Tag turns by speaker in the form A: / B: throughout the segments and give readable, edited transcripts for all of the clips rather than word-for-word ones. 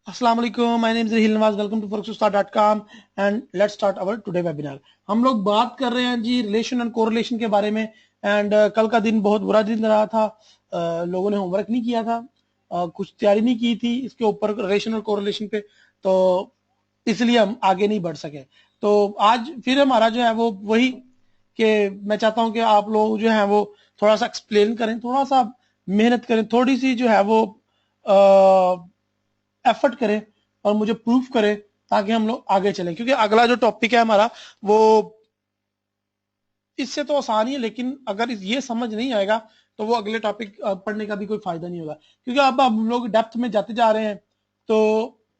A: अस्सलाम वालेकुम, my name is Hil Nawaz, welcome to forex.com and let's start our today webinar. हम लोग बात कर रहे हैं जी रिलेशन एंड कोरिलेशन के बारे में। एंड कल का दिन बहुत बुरा दिन रहा था। लोगों ने होमवर्क नहीं किया था, कुछ तैयारी नहीं की थी इसके ऊपर रिलेशन और कोरिलेशन पे, तो इसलिए हम आगे नहीं बढ़ सके। तो आज फिर हमारा जो है वो वही कि मैं चाहता हूं कि आप लोग जो है वो थोड़ा सा एक्सप्लेन करें, थोड़ा सा मेहनत करें, थोड़ी सी जो है वो एफर्ट करें और मुझे प्रूफ करें ताकि हम लोग आगे चलें। क्योंकि अगला जो टॉपिक है हमारा वो इससे तो आसान ही है, लेकिन अगर ये समझ नहीं आएगा तो वो अगले टॉपिक पढ़ने का भी कोई फायदा नहीं होगा। क्योंकि अब हम लोग डेप्थ में जाते जा रहे हैं, तो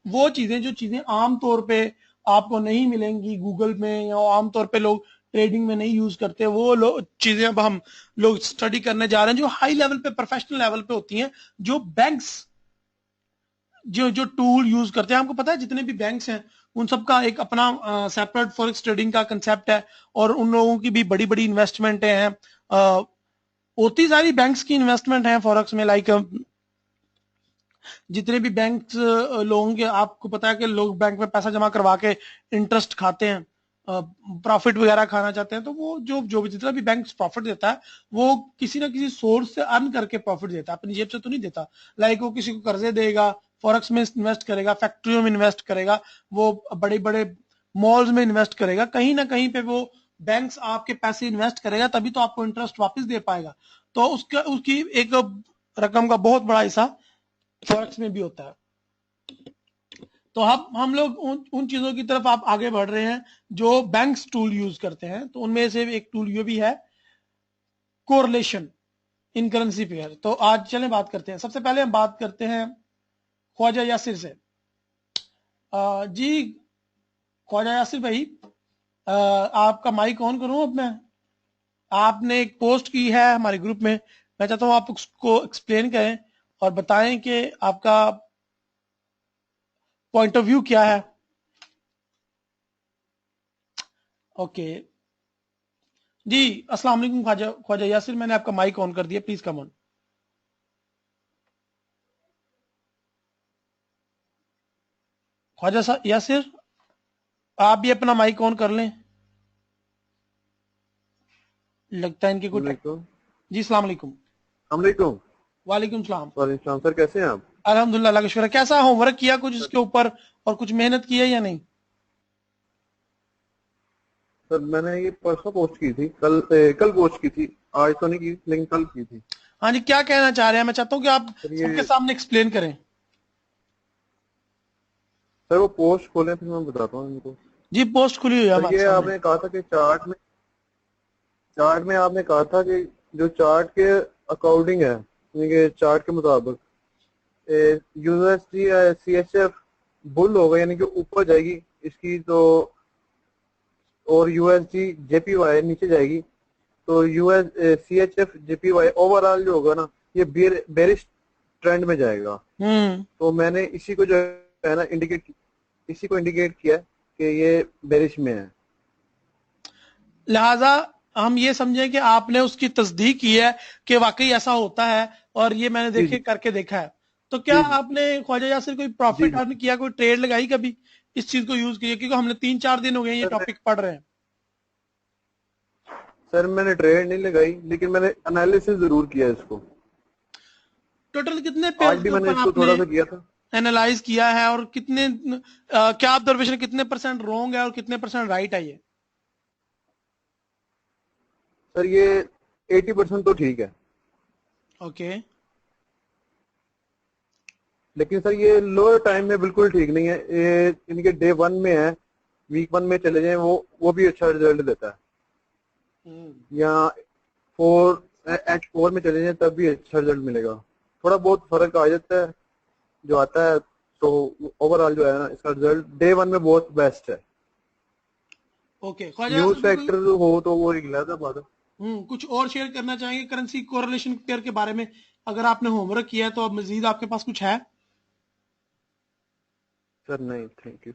A: वो चीजें जो चीजें आमतौर पे आपको नहीं मिलेंगी गूगल में, या आमतौर पे लोग ट्रेडिंग में नहीं यूज करते, वो लोग चीजें अब हम लोग स्टडी करने जा रहे हैं जो हाई लेवल पे, प्रोफेशनल लेवल पे होती हैं, जो बैंक्स जो जो टूल यूज करते हैं। आपको पता है जितने भी बैंक्स हैं उन सबका एक अपना सेपरेट फॉरेक्स ट्रेडिंग का कंसेप्ट है, और उन लोगों की भी बड़ी बड़ी इन्वेस्टमेंटें हैं। होती सारी बैंक्स की इन्वेस्टमेंट है फॉरेक्स में, लाइक जितने भी बैंक लोगों के, आपको पता है कि लोग बैंक में पैसा जमा करवा के इंटरेस्ट खाते हैं, प्रॉफिट वगैरह खाना चाहते हैं, तो वो जो जो भी जितना भी बैंक प्रॉफिट देता है वो किसी ना किसी सोर्स से अर्न करके प्रॉफिट देता है, अपनी जेब से तो नहीं देता। लाइक वो किसी को कर्जे देगा, फॉरेक्स में इन्वेस्ट करेगा, फैक्ट्रियों में इन्वेस्ट करेगा, वो बड़े बड़े मॉल्स में इन्वेस्ट करेगा, कहीं ना कहीं पे वो बैंक्स आपके पैसे इन्वेस्ट करेगा, तभी तो आपको इंटरेस्ट वापस दे पाएगा। तो उसका उसकी एक रकम का बहुत बड़ा हिस्सा फॉरेक्स में भी होता है। तो हम लोग उन चीजों की तरफ आप आगे बढ़ रहे हैं जो बैंक्स टूल यूज करते हैं। तो उनमें से एक टूल ये भी है कोरिलेशन इन करेंसी पेयर। तो आज चलें बात करते हैं। सबसे पहले हम बात करते हैं ख्वाजा यासिर से। जी ख्वाजा यासिर भाई, आपका माइक ऑन करूं अब मैं? आपने एक पोस्ट की है हमारे ग्रुप में, मैं चाहता हूं आप उसको एक्सप्लेन करें और बताएं कि आपका पॉइंट ऑफ व्यू क्या है। ओके जी, अस्सलाम वालेकुम ख्वाजा ख्वाजा यासिर, मैंने आपका माइक ऑन कर दिया, please come on. Khawaja Yasir, आप भी अपना माइक ऑन कर लें। लगता है इनकी कोई
B: वालेकुम।
A: जी अस्सलाम वालेकुम।
B: वालेकुम।
A: वालेकुम सलाम।
B: वालेकुम सर, कैसे हैं आप?
A: अल्हम्दुलिल्लाह, अल्लाह का शुक्र है। कैसा होमवर्क किया कुछ इसके ऊपर, और कुछ मेहनत की है या नहीं?
B: सर मैंने ये परसों पोस्ट की थी, कल पोस्ट की थी। आज तो नहीं की, लेकिन कल की थी।
A: हाँ जी, क्या कहना चाह रहे हैं? मैं चाहता हूँ कि आप
B: सर
A: सबके
B: ये
A: सामने एक्सप्लेन करें।
B: सर वो पोस्ट खोले फिर मैं बताता हूँ इनको।
A: जी पोस्ट खुली हुई है
B: सर
A: हमारे
B: ये
A: सामने।
B: आपने कहा था कि चार्ट में आपने कहा था कि जो चार्ट के अकॉर्डिंग है, यानी कि चार्ट के मुताबिक यूएसडी या सीएचएफ बुल होगा, यानी कि ऊपर जाएगी इसकी, तो और यूएसडी जेपीवाई नीचे जाएगी। तो यूएस सीएचएफ जेपीवाई ओवरऑल जो होगा ना, ये बेरिश ट्रेंड में जाएगा।
A: हम्म।
B: तो मैंने इसी को जो है ना इसी को इंडिकेट किया कि ये बेरिश में है।
A: लिहाजा हम ये समझें कि आपने उसकी तस्दीक की है कि वाकई ऐसा होता है, और ये मैंने
B: जी
A: देखे
B: जी
A: करके देखा है। तो क्या
B: जी जी
A: आपने ख्वाजा यासिर कोई
B: जी
A: प्रॉफिट
B: जी।
A: अर्न किया, कोई ट्रेड लगाई कभी इस चीज को यूज किया? क्योंकि हमने 3-4 दिन हो गए ये
B: सर मैं
A: टॉपिक पढ़ रहे हैं।
B: सर मैंने ट्रेड नहीं लगाई, लेकिन मैंने एनालिसिस जरूर किया इसको।
A: टोटल कितने
B: आज
A: पेज
B: भी
A: के
B: मैंने
A: ऊपर
B: इसको
A: आपने
B: थोड़ा सा किया था।
A: एनालाइज किया है, और कितने क्या ऑब्जर्वेशन, कितने परसेंट रॉन्ग है और कितने परसेंट राइट है ये?
B: सर ये 80% तो ठीक है,
A: ओके।
B: लेकिन सर ये लोअर टाइम में बिल्कुल ठीक नहीं है। ये इनके डे वन में है, वीक वन में चले जाएं, वो भी अच्छा रिजल्ट देता है। या H4 में चले जाएं तब भी अच्छा रिजल्ट मिलेगा। थोड़ा बहुत फर्क आ जाता है जो आता है, तो ओवरऑल जो है ना इसका रिजल्ट डे वन में बहुत बेस्ट है।
A: ओके ख्वाजा
B: न्यूज
A: यासिर भी कोई
B: फैक्टर हो तो वो एक अलग बात है।
A: कुछ और शेयर करना चाहेंगे करेंसी कोरिलेशन पेयर के बारे में? अगर आपने होमवर्क किया है तो अब मजीद आपके पास कुछ है?
B: सर नहीं, थैंक यू,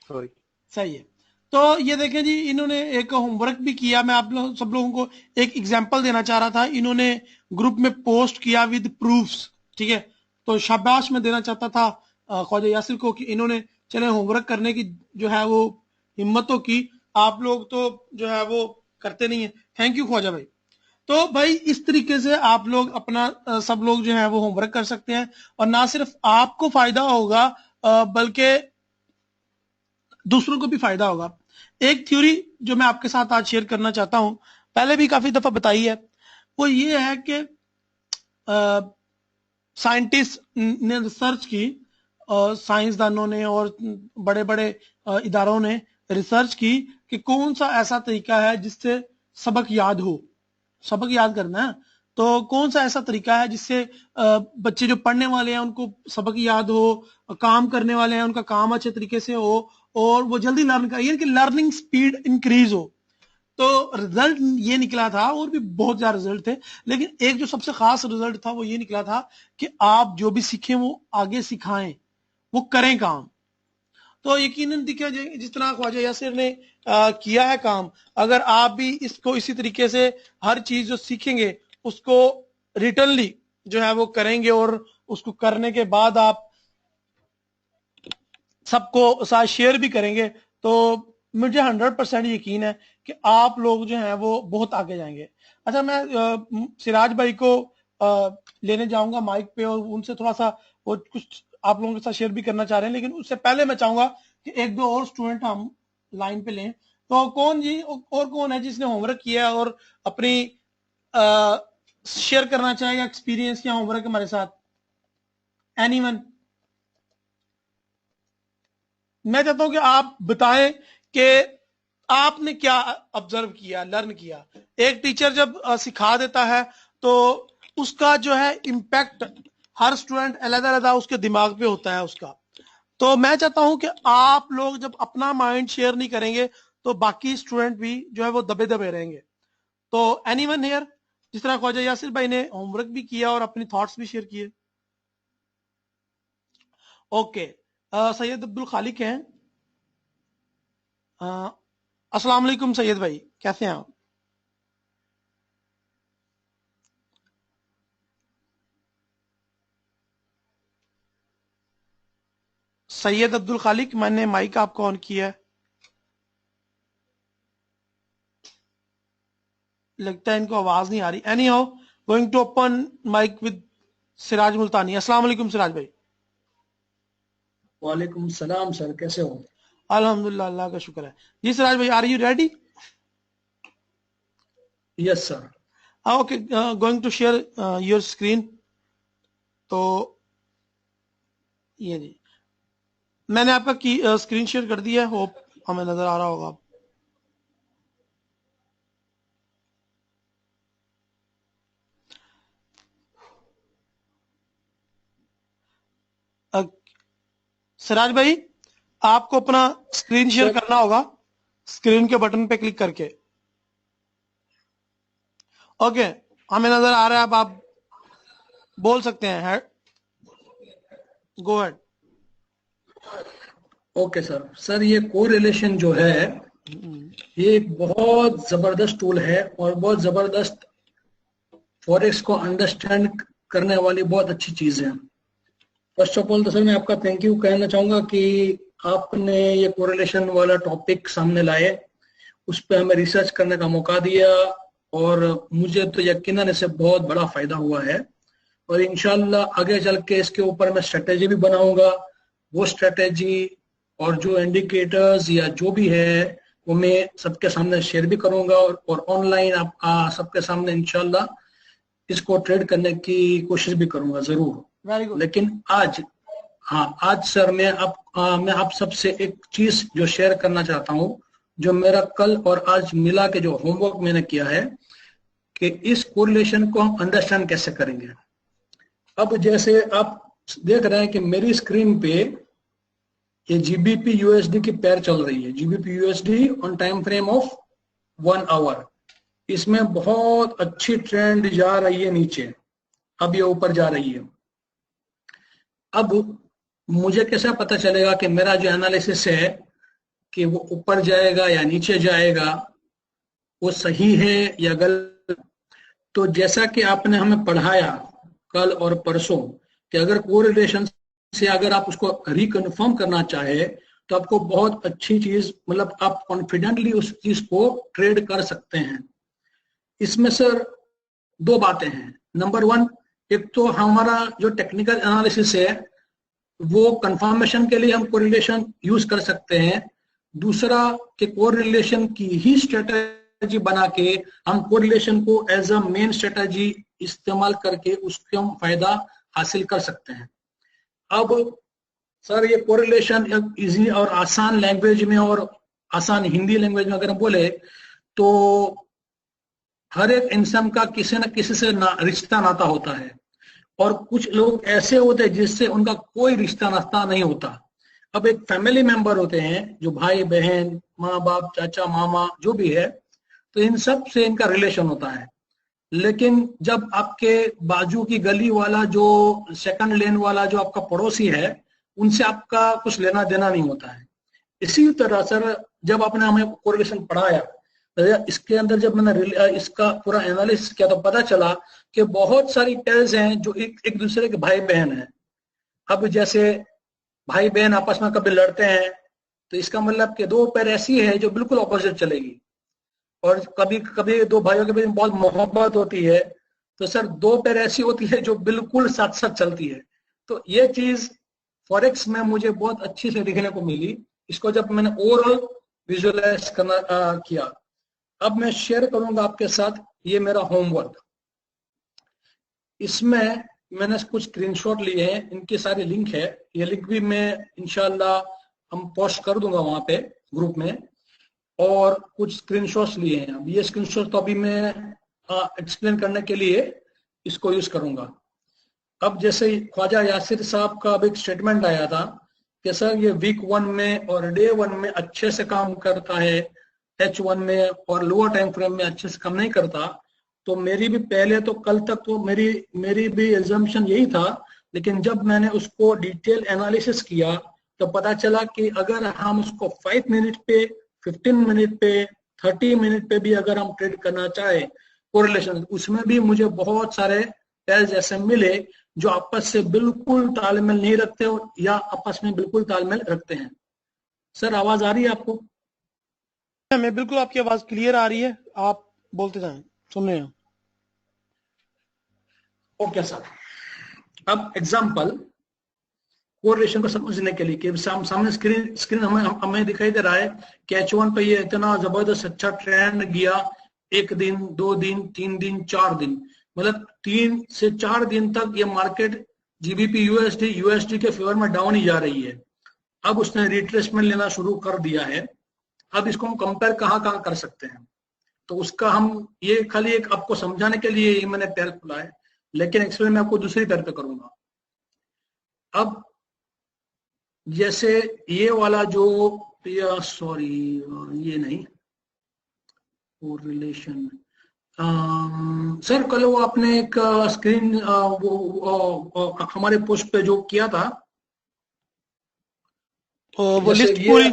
B: सॉरी।
A: सही है। तो ये देखें जी, इन्होंने एक होमवर्क भी किया। मैं आप लोग सब लोगों को एक एग्जांपल देना चाह रहा था। इन्होंने ग्रुप में पोस्ट किया विद प्रूफ्स, ठीक है? तो शाबाश मैं देना चाहता था ख्वाजा यासिर को कि इन्होंने चले होमवर्क करने की जो है वो हिम्मत तो की, आप लोग तो जो है वो करते नहीं है। थैंक यू ख्वाजा भाई। तो भाई इस तरीके से आप लोग अपना सब लोग जो है वो होमवर्क कर सकते हैं, और ना सिर्फ आपको फायदा होगा बल्कि दूसरों को भी फायदा होगा। एक थ्योरी जो मैं आपके साथ आज शेयर करना चाहता हूं, पहले भी काफी दफा बताई है, वो ये है कि साइंटिस्ट ने रिसर्च की, साइंसदानों ने और बड़े बड़े इदारों ने रिसर्च की कि कौन सा ऐसा तरीका है जिससे सबक याद हो। सबक याद करना है तो कौन सा ऐसा तरीका है जिससे बच्चे जो पढ़ने वाले हैं उनको सबक याद हो, काम करने वाले हैं उनका काम अच्छे तरीके से हो, और वो जल्दी लर्न कर, यानी कि लर्निंग स्पीड इंक्रीज हो। तो रिजल्ट ये निकला था, और भी बहुत ज्यादा रिजल्ट थे, लेकिन एक जो सबसे खास रिजल्ट था वो ये निकला था कि आप जो भी सीखें वो आगे सिखाएं, वो करें काम। तो यकीनन देखिए जिस तरह ख्वाजा यासिर ने किया है काम, अगर आप भी इसको इसी तरीके से हर चीज जो सीखेंगे उसको रिटर्नली जो है वो करेंगे, और उसको करने के बाद आप सबको साथ शेयर भी करेंगे, तो मुझे 100% यकीन है कि आप लोग जो हैं वो बहुत आगे जाएंगे। अच्छा, मैं सिराज भाई को लेने जाऊंगा माइक पे, और उनसे थोड़ा सा वो कुछ आप लोगों के साथ शेयर भी करना चाह रहे हैं, लेकिन उससे पहले मैं चाहूंगा कि एक दो और स्टूडेंट हम लाइन पे लें। तो कौन जी और कौन है जिसने होमवर्क किया है और अपनी शेयर करना चाहेगा एक्सपीरियंस या होमवर्क हमारे साथ? एनीवन? मैं चाहता हूं कि आप बताएं कि आपने क्या ऑब्जर्व किया, लर्न किया। एक टीचर जब सिखा देता है तो उसका जो है इम्पैक्ट हर स्टूडेंट अलग अलग उसके दिमाग पे होता है उसका। तो मैं चाहता हूं कि आप लोग जब अपना माइंड शेयर नहीं करेंगे तो बाकी स्टूडेंट भी जो है वो दबे दबे रहेंगे। तो एनीवन हियर, जिस तरह ख्वाजा यासिर भाई ने होमवर्क भी किया और अपनी थॉट्स भी शेयर किए। ओके, सैयद अब्दुल खालिक हैं। अस्सलाम वालेकुम सैयद भाई, कैसे हैं आप? सैयद अब्दुल खालिक, मैंने माइक आपको ऑन किया है, लगता है इनको आवाज नहीं आ रही। Anyhow, going to open mic with Siraj Multani. अस्सलाम वालेकुम सिराज भाई।
C: वालेकुम सलाम सर, कैसे हो?
A: अल्हम्दुलिल्लाह, अल्लाह का शुक्र है। जी सिराज भाई, are you ready?
C: Yes sir.
A: Okay, going to share your screen. तो ये जी, मैंने आपका की स्क्रीन शेयर कर दिया है, होप हमें नजर आ रहा होगा। सिराज भाई, आपको अपना स्क्रीन शेयर
C: सर
A: करना होगा, स्क्रीन के बटन पे क्लिक करके। ओके, हमें नजर आ रहा है, अब आप बोल सकते हैं, go ahead.
C: Okay sir. Sir ये कोरिलेशन जो है ये एक बहुत जबरदस्त टूल है और बहुत जबरदस्त फॉरेक्स को अंडरस्टैंड करने वाली बहुत अच्छी चीज है। फर्स्ट ऑफ ऑल तो सर मैं आपका थैंक यू कहना चाहूंगा कि आपने ये कोरिलेशन वाला टॉपिक सामने लाए, उस पर हमें रिसर्च करने का मौका दिया, और मुझे तो यकीनन इससे बहुत बड़ा फायदा हुआ है। और इंशाल्लाह आगे चल के इसके ऊपर मैं स्ट्रेटेजी भी बनाऊंगा। वो स्ट्रेटेजी और जो इंडिकेटर्स या जो भी है वो मैं सबके सामने शेयर भी करूंगा, और ऑनलाइन आप सबके सामने इंशाल्लाह इसको ट्रेड करने की कोशिश भी करूंगा जरूर।
A: Very good.
C: लेकिन आज, हाँ आज सर मैं आप सबसे एक चीज जो शेयर करना चाहता हूँ, जो मेरा कल और आज मिला के जो होमवर्क मैंने किया है, कि इस कोरिलेशन को हम अंडरस्टैंड कैसे करेंगे। अब जैसे आप देख रहे हैं कि मेरी स्क्रीन पे ये जीबीपी यूएसडी की पेयर चल रही है, GBP USD on time frame of 1 hour. इसमें बहुत अच्छी ट्रेंड जा रही है नीचे, अब ये ऊपर जा रही है। अब मुझे कैसे पता चलेगा कि मेरा जो एनालिसिस है कि वो ऊपर जाएगा या नीचे जाएगा, वो सही है या गलत? तो जैसा कि आपने हमें पढ़ाया कल और परसों कि अगर कोरिलेशन से अगर आप उसको रिकन्फर्म करना चाहे तो आपको बहुत अच्छी चीज, मतलब आप कॉन्फिडेंटली उस चीज को ट्रेड कर सकते हैं। इसमें सर दो बातें हैं। नंबर वन, एक तो हमारा जो टेक्निकल एनालिसिस है वो कंफर्मेशन के लिए हम कोरिलेशन यूज कर सकते हैं। दूसरा कि कोरिलेशन की ही स्ट्रेटजी बना के हम कोरिलेशन को एज अ मेन स्ट्रेटजी इस्तेमाल करके उसके हम फायदा हासिल कर सकते हैं। अब सर ये कोरिलेशन इजी और आसान लैंग्वेज में और आसान हिंदी लैंग्वेज में अगर हम बोले तो हर एक इंसान का किसी न किसी से रिश्ता नाता होता है, और कुछ लोग ऐसे होते हैं जिससे उनका कोई रिश्ता नाता नहीं होता। अब एक फैमिली मेंबर होते हैं जो भाई बहन, माँ बाप, चाचा मामा जो भी है, तो इन सब से इनका रिलेशन होता है। लेकिन जब आपके बाजू की गली वाला जो सेकंड लेन वाला जो आपका पड़ोसी है, उनसे आपका कुछ लेना देना नहीं होता है। इसी तरह सर जब आपने हमें कोरिलेशन पढ़ाया तो इसके अंदर जब मैंने इसका पूरा एनालिसिस किया तो पता चला कि बहुत सारी पेयर्स हैं जो एक दूसरे के भाई बहन हैं। अब जैसे भाई बहन आपस में कभी लड़ते हैं तो इसका मतलब कि दो पेयर ऐसी है जो बिल्कुल ऑपोजिट चलेगी, और कभी कभी दो भाइयों के बीच में बहुत मोहब्बत होती है तो सर दो पेयर ऐसी होती है जो बिल्कुल साथ साथ चलती है। तो ये चीज फॉरेक्स में मुझे बहुत अच्छी से दिखने को मिली। इसको जब मैंने ओवरऑल विजुअलाइज करना किया, अब मैं शेयर करूंगा आपके साथ ये मेरा होमवर्क। इसमें मैंने कुछ स्क्रीनशॉट लिए हैं, इनके सारे लिंक है। ये लिंक भी मैं इंशाल्लाह हम पोस्ट कर दूंगा वहां पे ग्रुप में, और कुछ स्क्रीनशॉट्स लिए हैं। अब ये स्क्रीनशॉट तो अभी मैं एक्सप्लेन करने के लिए इसको यूज करूंगा। अब जैसे ख्वाजा यासिर साहब का अब एक स्टेटमेंट आया था कि सर ये वीक 1 में और डे 1 में अच्छे से काम करता है, H1 में और लोअर टाइम फ्रेम में अच्छे से काम नहीं करता। तो मेरी भी पहले तो कल तक तो मेरी भी एजम्पशन यही था, लेकिन जब मैंने उसको डिटेल एनालिसिस किया तो पता चला कि अगर हम उसको 5 मिनट पे, 15 मिनट पे, 30 मिनट पे भी अगर हम ट्रेड करना चाहे कोरिलेशन, उसमें भी मुझे बहुत सारे पेयर्स ऐसे मिले जो आपस से बिल्कुल तालमेल नहीं रखते या आपस में बिल्कुल तालमेल रखते हैं। सर आवाज आ रही है आपको?
A: हमें बिल्कुल आपकी आवाज क्लियर आ रही है, आप बोलते जाएं, सुन रहे हैं।
C: ओके सर, अब एग्जांपल कोरिलेशन को समझने के लिए कि सामने स्क्रीन हमें दिखाई दे रहा है कि H1 पे ये इतना जबरदस्त अच्छा ट्रेंड गया, 1 दिन, 2 दिन, 3 दिन, 4 दिन, मतलब 3 से 4 दिन तक ये मार्केट GBP USD के फेवर में डाउन ही जा रही है। अब उसने रिट्रेसमेंट लेना शुरू कर दिया है। अब इसको हम कंपेयर कहाँ कर सकते हैं, तो उसका हम ये खाली एक आपको समझाने के लिए ये मैंने पेयर खुला है, लेकिन एक्सप्लेन मैं आपको दूसरी पेयर पे करूंगा। अब जैसे ये वाला जो सॉरी ये नहीं कोरिलेशन, सर कल वो आपने एक स्क्रीन हमारे पोस्ट पे जो किया था,
A: वो लिस्ट पूरी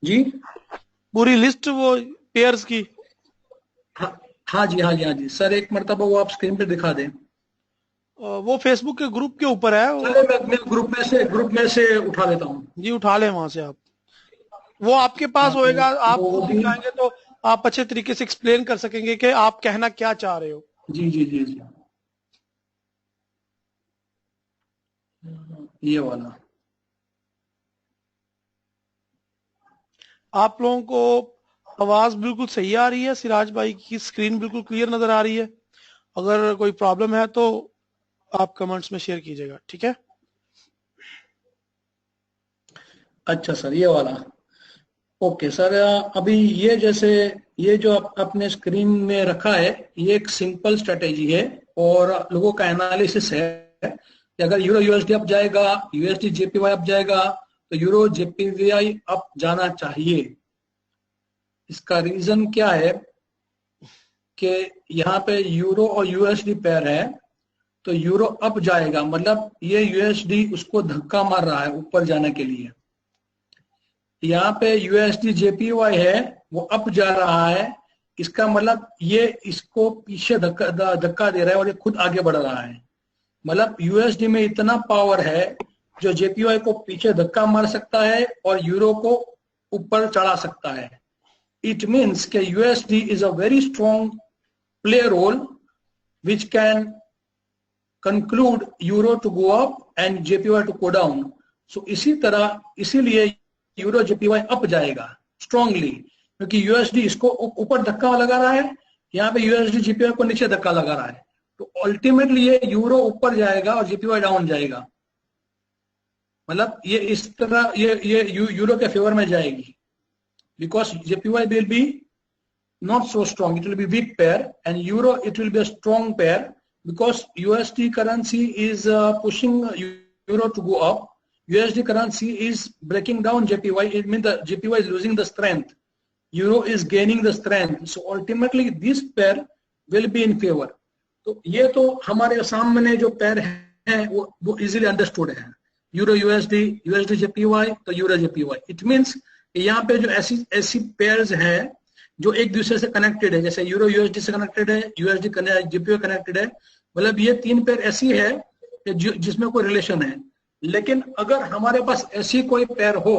C: जी
A: पूरी लिस्ट वो पेयर्स की।
C: हाँ जी सर, एक मरतबा वो आप स्क्रीन पे दिखा दें।
A: वो फेसबुक के ग्रुप के ऊपर है।
C: चलिए मैं ग्रुप में से उठा लेता हूँ
A: जी, उठा लें वहां से आप, वो आपके पास होएगा, आप खुद दिखाएंगे तो आप अच्छे तरीके से एक्सप्लेन कर सकेंगे कि आप कहना क्या चाह रहे हो।
C: जी ये वाला
A: आप लोगों को आवाज बिल्कुल सही आ रही है, सिराज भाई की स्क्रीन बिल्कुल क्लियर नजर आ रही है। अगर कोई प्रॉब्लम है तो आप कमेंट्स में शेयर कीजिएगा, ठीक है?
C: अच्छा सर, ये वाला ओके सर। अभी ये जैसे ये जो अपने स्क्रीन में रखा है, ये एक सिंपल स्ट्रेटेजी है और लोगों का एनालिसिस है कि अगर यूरो USD अप जाएगा, USD JPY अप जाएगा तो यूरो JPY अप जाना चाहिए। इसका रीजन क्या है कि यहाँ पे यूरो और USD पेयर है, तो यूरो अप जाएगा, मतलब ये USD उसको धक्का मार रहा है ऊपर जाने के लिए। यहाँ पे USD JPY है वो अप जा रहा है, इसका मतलब ये इसको पीछे धक्का दे रहा है और ये खुद आगे बढ़ रहा है। मतलब यूएसडी में इतना पावर है जो जेपीवाई को पीछे धक्का मार सकता है और यूरो को ऊपर चढ़ा सकता है। इट मीन्स कि USD is a very strong play role which can conclude euro to go up and JPY to go down. So इसी तरह इसीलिए यूरो जेपीवाई अप जाएगा स्ट्रांगली, क्योंकि यूएसडी इसको ऊपर धक्का लगा रहा है, यहाँ पे यूएसडी जेपीवाई को नीचे धक्का लगा रहा है। तो अल्टीमेटली ये यूरो ऊपर जाएगा और जेपीवाई डाउन जाएगा। मतलब ये इस तरह ये यूरो के फेवर में जाएगी, because JPY will be not so strong, it will be weak pair, and euro it will be a strong pair because USD currency is pushing euro to go up. USD currency is breaking down JPY. It means the JPY is losing the strength, euro is gaining the strength, so ultimately this pair will be in favor. तो ये तो हमारे सामने जो pair है वो easily understood है, euro USD, USD JPY, तो यूरो जेपीवाई। इट मींस यहाँ पे जो ऐसी पेयर्स हैं जो एक दूसरे से कनेक्टेड है, जैसे यूरो यूएसडी से कनेक्टेड है, यूएसडी जेपीवाई कनेक्टेड है, मतलब ये तीन पेयर ऐसी है जिसमें कोई रिलेशन है। लेकिन अगर हमारे पास ऐसी कोई पेयर हो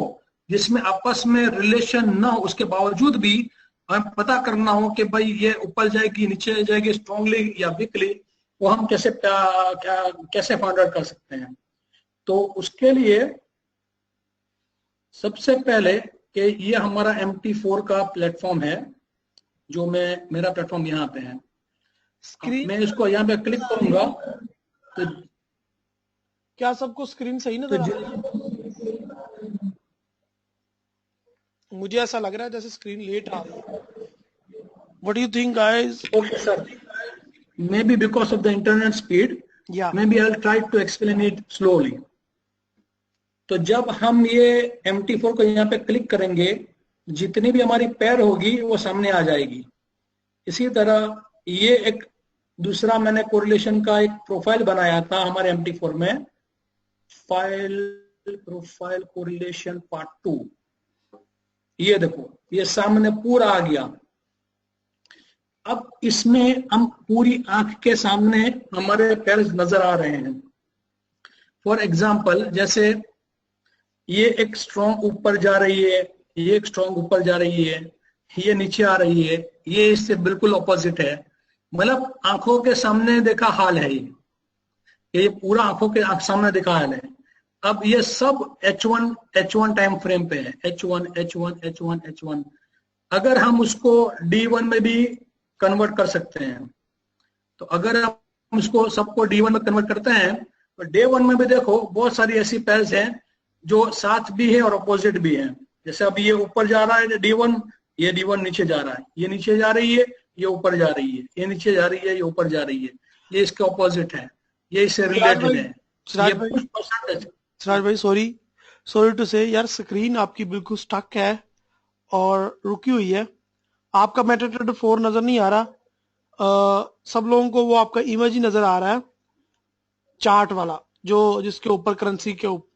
C: जिसमें आपस में रिलेशन ना हो, उसके बावजूद भी हमें पता करना हो कि भाई ये ऊपर जाएगी नीचे जाएगी स्ट्रांगली या वीकली, वो हम कैसे फाइंड आउट कर सकते हैं। तो उसके लिए सबसे पहले कि ये हमारा MT4 का प्लेटफॉर्म है, जो मेरा प्लेटफॉर्म यहाँ पे है। मैं इसको यहाँ पे क्लिक करूंगा तो
A: क्या सबको स्क्रीन सही नजर आ रही है? मुझे ऐसा लग रहा है जैसे स्क्रीन लेट आ रही है। What do you think, guys?
C: Okay, sir. Maybe because of the internet speed.
A: Yeah.
C: Maybe I'll try to explain it slowly. तो जब हम ये MT4 को यहाँ पे क्लिक करेंगे, जितनी भी हमारी पेयर होगी वो सामने आ जाएगी। इसी तरह ये एक दूसरा मैंने कोरिलेशन का एक प्रोफाइल बनाया था हमारे MT4 में, प्रोफाइल कोरिलेशन पार्ट 2। ये देखो ये सामने पूरा आ गया। अब इसमें हम पूरी आंख के सामने हमारे पेयर्स नजर आ रहे हैं। फॉर एग्जाम्पल जैसे ये एक स्ट्रॉन्ग ऊपर जा रही है, ये एक स्ट्रॉन्ग ऊपर जा रही है, ये नीचे आ रही है, ये इससे बिल्कुल ऑपोजिट है। मतलब आंखों के सामने देखा हाल है ये पूरा आंखों के सामने देखा हाल है। अब ये सब H1 टाइम फ्रेम पे है, H1। अगर हम उसको D1 में भी कन्वर्ट कर सकते हैं, तो अगर हम उसको सबको D1 में कन्वर्ट करते हैं तो D1 में भी देखो बहुत सारी ऐसी पेयर्स हैं जो साथ भी है और अपोजिट भी है। जैसे अब ये ऊपर जा रहा है D1, ये D1 नीचे जा रहा है, ये नीचे जा रही है, ये ऊपर जा रही है, ये नीचे जा रही है, ये ऊपर जा रही है, ये इसके ऑपोजिट है, ये इससे रिलेटेड है।
A: सिराज भाई सॉरी टू से यार, स्क्रीन आपकी बिल्कुल स्टक है और रुकी हुई है। आपका मेटाट्रेडर 4 नजर नहीं आ रहा, सब लोगों को वो आपका इमेज ही नजर आ रहा है, चार्ट वाला जो जिसके ऊपर करेंसी के ऊपर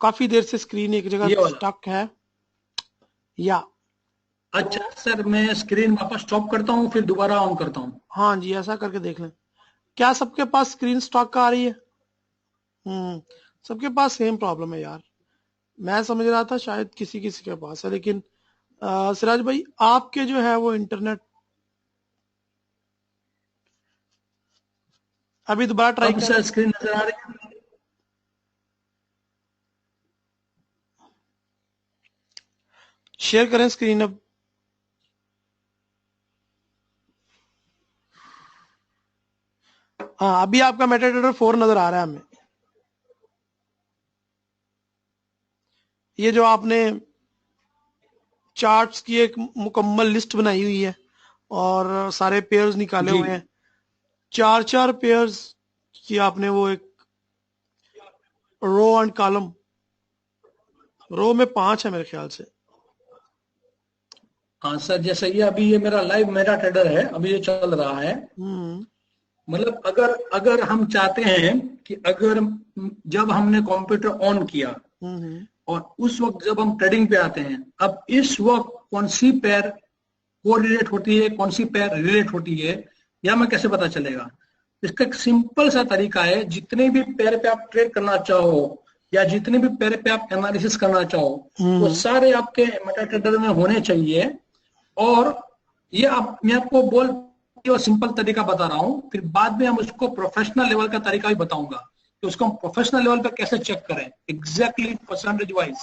A: काफी देर से स्क्रीन एक जगह स्टक है। या
C: अच्छा सर, मैं स्क्रीन वापस स्टॉप करता हूँ फिर दोबारा ऑन करता हूँ।
A: हाँ जी, ऐसा करके देख लें। क्या सबके पास स्क्रीन स्टॉक आ रही है? सबके पास सेम प्रॉब्लम है यार। मैं समझ रहा था शायद किसी के पास है, लेकिन सिराज भाई आपके जो है वो इंटरनेट अभी दोबारा ट्राई
C: कर। स्क्रीन नजर आ रही है?
A: शेयर करें स्क्रीन अब। हाँ, अभी आपका मेटाट्रेडर 4 नजर आ रहा है हमें। ये जो आपने चार्ट्स की एक मुकम्मल लिस्ट बनाई हुई है और सारे पेयर्स निकाले हुए हैं, 4 पेयर्स की आपने वो एक रो एंड कॉलम, रो में 5 है मेरे ख्याल से।
C: हाँ सर, जैसे ये अभी ये मेरा लाइव मेटाट्रेडर है, अभी ये चल रहा है। मतलब अगर हम चाहते हैं कि अगर जब हमने कंप्यूटर ऑन किया और उस वक्त जब हम ट्रेडिंग पे आते हैं, अब इस वक्त कौन सी पेयर कोरिलेट होती है, कौन सी पेयर रिलेट होती है, या हमें कैसे पता चलेगा? इसका एक सिंपल सा तरीका है, जितने भी पेयर पे आप ट्रेड करना चाहो या जितने भी पेयर पे आप एनालिसिस करना चाहो वो सारे आपके मेटाट्रेडर में होने चाहिए। और ये आप, मैं आपको बोल और सिंपल तरीका बता रहा हूँ, फिर बाद में हम उसको प्रोफेशनल लेवल का तरीका भी बताऊंगा कि उसको हम प्रोफेशनल लेवल पे कैसे चेक करें एग्जैक्टली परसेंटेज वाइज,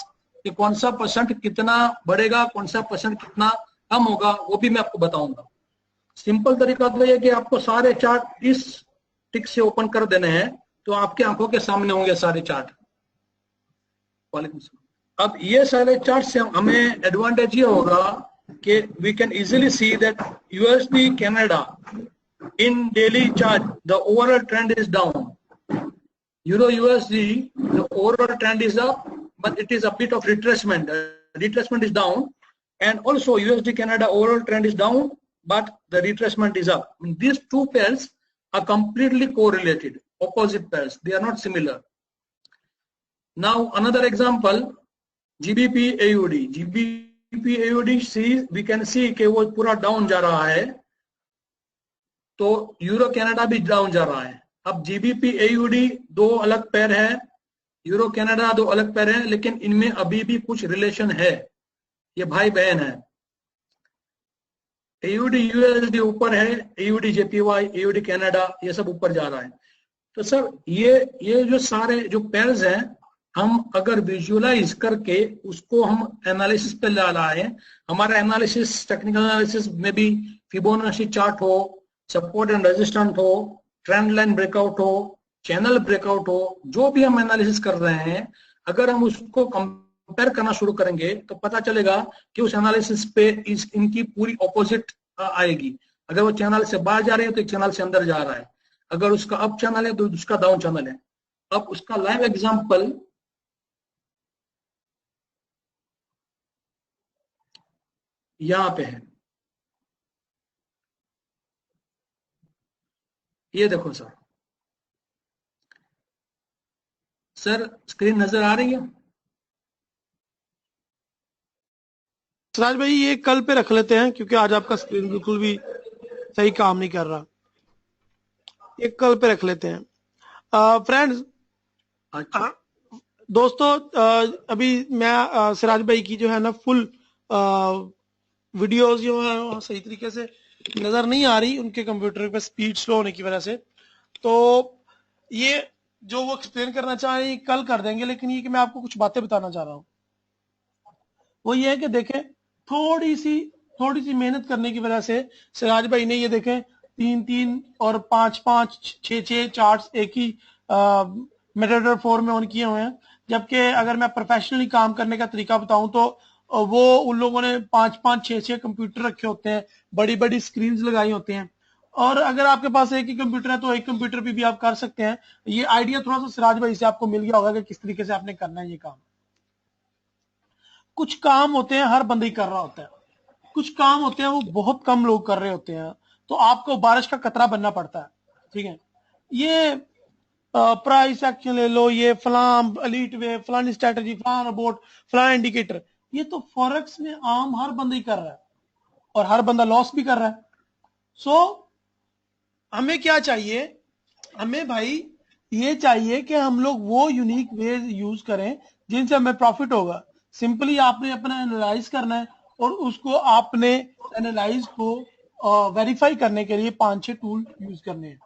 C: कि कौन सा परसेंट कितना बढ़ेगा, कौन सा परसेंट कितना कम होगा, वो भी मैं आपको बताऊंगा। सिंपल तरीका तो ये कि आपको सारे चार्ट इस टिक से ओपन कर देने हैं, तो आपके आंखों के सामने होंगे सारे चार्ट। अब ये सारे चार्ट से हमें एडवांटेज ये होगा कि we can easily see that USD Canada in daily chart the overall trend is down. Euro USD the overall trend is up, but it is a bit of retracement. Retracement is down, and also USD Canada overall trend is down, but the retracement is up. I mean, these two pairs are completely correlated, opposite pairs. They are not similar. Now another example, GBP AUD. GBP AUD see, we can see कि वो पूरा down जा रहा है, तो euro Canada भी down जा रहा है। अब जीबीपी एयूडी दो अलग पैर है, यूरो कनाडा दो अलग पैर है, लेकिन इनमें अभी भी कुछ रिलेशन है, ये भाई बहन है। एयूडी यूएसडी ऊपर है, एयूडी जेपीवाई, एयूडी कनाडा, ये सब ऊपर जा रहा है। तो सर ये जो सारे जो पेयर्स हैं, हम अगर विजुअलाइज करके उसको हम एनालिसिस पे ला लाए, हमारा एनालिसिस टेक्निकल एनालिसिस में भी फिबोनाची चार्ट हो, सपोर्ट एंड रेजिस्टेंट हो, ट्रेंड लाइन ब्रेकआउट हो, चैनल ब्रेकआउट हो, जो भी हम एनालिसिस कर रहे हैं, अगर हम उसको कंपेयर करना शुरू करेंगे तो पता चलेगा कि उस एनालिसिस पे इनकी पूरी ऑपोजिट आएगी। अगर वो चैनल से बाहर जा रही है तो एक चैनल से अंदर जा रहा है, अगर उसका अप चैनल है तो उसका डाउन चैनल है। अब उसका लाइव एग्जांपल यहां पे है, ये देखो सर स्क्रीन नजर आ रही है?
A: सिराज भाई ये कल पे रख लेते हैं, क्योंकि आज आपका स्क्रीन बिल्कुल भी सही काम नहीं कर रहा, ये कल पे रख लेते हैं। फ्रेंड्स,
C: अच्छा।
A: दोस्तों, अभी मैं सिराज भाई की जो है ना फुल वीडियोस जो है सही तरीके से नजर नहीं आ रही, उनके कंप्यूटर पे स्पीड स्लो होने की वजह से। तो ये जो वो एक्सप्लेन करना चाह रहे हैं कल कर देंगे, लेकिन ये कि मैं आपको कुछ बातें बताना चाह रहा हूँ, वो ये है कि देखें, थोड़ी सी मेहनत करने की वजह से सिराज भाई ने ये देखें 3-3 और 5-5 6-6 चार्ट्स एक ही मेटाडोर 4 में ऑन किए हुए हैं। जबकि अगर मैं प्रोफेशनली काम करने का तरीका बताऊं तो वो उन लोगों ने 5-5 6-6 कंप्यूटर रखे होते हैं, बड़ी बड़ी स्क्रीन लगाई होते हैं, और अगर आपके पास एक ही कंप्यूटर है तो एक कंप्यूटर पे भी आप कर सकते हैं। ये आइडिया थोड़ा सा सिराज भाई से आपको मिल गया होगा कि किस तरीके से आपने करना है ये काम। कुछ काम होते हैं हर बंदा ही कर रहा होता है, कुछ काम होते हैं वो बहुत कम लोग कर रहे होते हैं, तो आपको बारिश का कतरा बनना पड़ता है। ठीक है, ये प्राइस एक्शन ले लो, ये फलां एलीट वे, फलानी स्ट्रेटजी, फलां रोबोट, फलां इंडिकेटर, ये तो फॉरेक्स में आम हर बंदा ही कर रहा है और हर बंदा लॉस भी कर रहा है। सो हमें क्या चाहिए, हमें भाई ये चाहिए कि हम लोग वो यूनिक वे यूज करें जिनसे हमें प्रॉफिट होगा। सिंपली आपने अपना एनालाइज करना है और उसको आपने एनालाइज को वेरीफाई करने के लिए 5-6 टूल यूज करने हैं।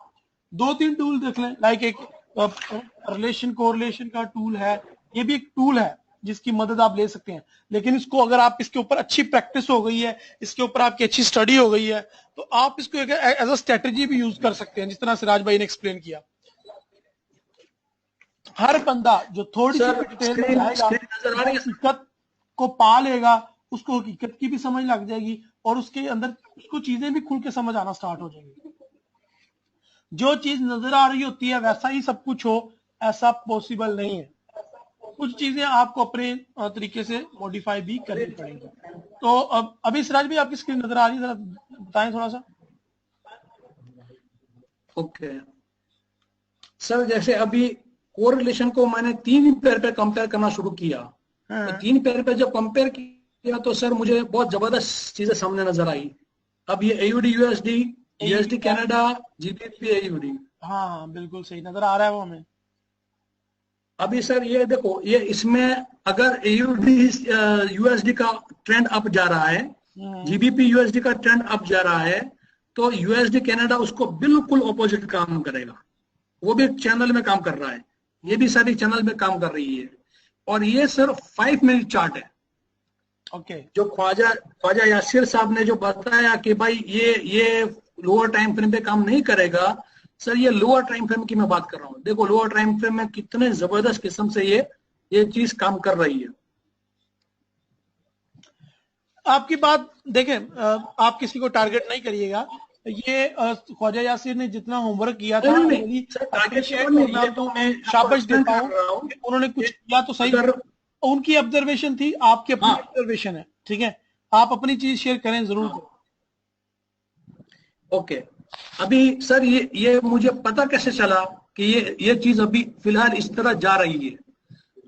A: 2-3 टूल देख लें, लाइक एक रिलेशन कोरिलेशन का टूल है, ये भी एक टूल है जिसकी मदद आप ले सकते हैं, लेकिन इसको अगर आप इसके ऊपर अच्छी प्रैक्टिस हो गई है, इसके ऊपर आपकी अच्छी स्टडी हो गई है, तो आप इसको एज अ स्ट्रेटेजी भी यूज कर सकते हैं, जिस तरह सिराज भाई ने एक्सप्लेन किया। हर बंदा जो थोड़ी सी डिटेल में जाएगा, हकीकत को पा लेगा, उसको हकीकत की भी समझ लग जाएगी और उसके अंदर उसको चीजें भी खुल के समझ आना स्टार्ट हो जाएंगी। जो चीज नजर आ रही होती है वैसा ही सब कुछ हो, ऐसा पॉसिबल नहीं है। कुछ चीजें आपको अपने तरीके से मॉडिफाई भी करनी पड़ेगी। तो अब अभी सिराज भाई आपकी स्क्रीन नजर आ रही है, जरा बताएं थोड़ा सा।
C: ओके सर, जैसे अभी कोरिलेशन को मैंने 3 पेयर पे कंपेयर करना शुरू किया, तो 3 पेयर पे जब कंपेयर किया तो सर मुझे बहुत जबरदस्त चीजें सामने नजर आई। अब ये AUD USD, USD Canada, GBP AUD,
A: हाँ हाँ बिल्कुल सही नजर आ रहा है वो हमें।
C: अभी सर ये देखो, ये इसमें अगर एयूडी यूएसडी का ट्रेंड अप जा रहा है,
A: हम्म।
C: जीबीपी यूएसडी का ट्रेंड अप जा रहा है, तो यूएसडी कनाडा उसको बिल्कुल ऑपोजिट काम करेगा। वो भी चैनल में काम कर रहा है, ये भी सारी चैनल में काम कर रही है। और ये सर 5 मिनट चार्ट है।
A: ओके।
C: जो ख्वाजा ख्वाजा यासिर साहब ने जो बताया कि भाई ये लोअर टाइम फ्रेम पे काम नहीं करेगा, सर ये लोअर टाइम फ्रेम की मैं बात कर रहा हूँ। देखो लोअर टाइम फ्रेम में कितने जबरदस्त किस्म से ये चीज काम कर रही है।
A: आपकी बात देखें, आप किसी को टारगेट नहीं करिएगा। ये ख्वाजा यासिर ने जितना होमवर्क किया था,
C: नहीं नहीं
A: really
C: सर, टारगेट
A: appreciate,
C: नहीं,
A: और मैं
C: ये तो
A: उनको
C: मैं आपको
A: शाबाश
C: एक्सप्लेन
A: देता
C: कर
A: हूँ
C: रहा हूँ
A: कि उन्होंने कुछ
C: कि
A: किया तो सही।
C: अगर
A: उनकी ऑब्जर्वेशन थी, आपकी अपनी
C: हाँ
A: ऑब्जर्वेशन है, ठीक है। आप अपनी चीज शेयर करें जरूर करें।
C: ओके। अभी सर ये मुझे पता कैसे चला कि ये चीज अभी फिलहाल इस तरह जा रही है,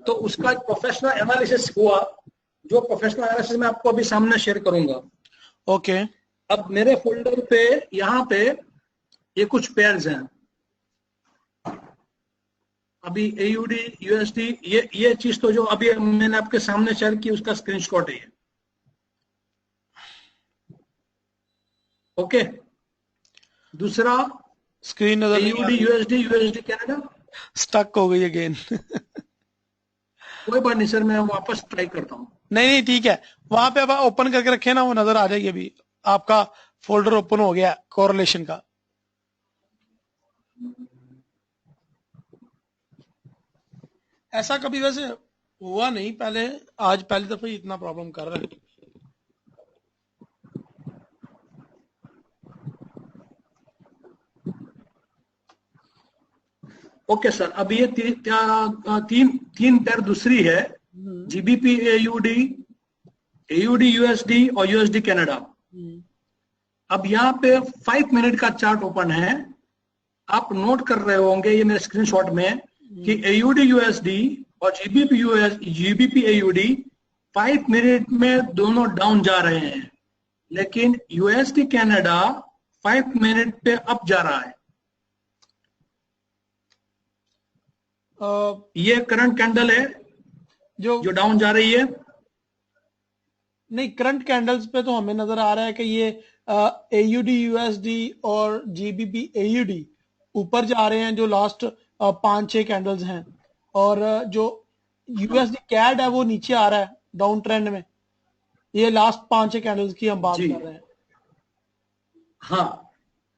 C: तो उसका प्रोफेशनल एनालिसिस हुआ, जो प्रोफेशनल एनालिसिस मैं आपको अभी सामने शेयर करूंगा।
A: ओके।
C: अब मेरे फोल्डर पे यहाँ पे ये कुछ पेयर्स हैं। अभी एयूडी यूएसडी, ये चीज तो जो अभी मैंने आपके सामने शेयर की उसका स्क्रीनशॉट है ये। ओके। दूसरा
A: स्क्रीन नजर नहीं आ
C: एयूडी
A: रही,
C: यूएसडी, यूएसडी कनाडा।
A: स्टक हो गई अगेन।
C: कोई बात नहीं सर, मैं वापस ट्राई करता हूँ।
A: नहीं नहीं ठीक है, वहां पे अब ओपन करके रखे ना, वो नजर आ जाएगी। अभी आपका फोल्डर ओपन हो गया कोरिलेशन का। ऐसा कभी वैसे हुआ नहीं पहले, आज पहली दफा ही इतना प्रॉब्लम कर रहा है।
C: ओके सर, अभी ये तीन पेयर दूसरी है, जीबीपी एयूडी, एयूडी यूएसडी और यूएसडी कनाडा। अब यहाँ पे 5 मिनट का चार्ट ओपन है। आप नोट कर रहे होंगे ये मेरे स्क्रीनशॉट में कि एयूडी यूएसडी और जीबीपी एयूडी 5 मिनट में दोनों डाउन जा रहे हैं, लेकिन यूएसडी कनाडा 5 मिनट पे अप जा रहा है। ये करंट कैंडल है जो डाउन जा रही है।
A: नहीं, करंट कैंडल्स पे तो हमें नजर आ रहा है कि ये एयूडी यूएसडी और जीबीपी एयूडी ऊपर जा रहे हैं, जो लास्ट 5-6 कैंडल्स हैं। और जो यूएसडी कैड है वो नीचे आ रहा है डाउन ट्रेंड में। ये लास्ट 5-6 कैंडल्स की हम बात कर रहे हैं।
C: हाँ,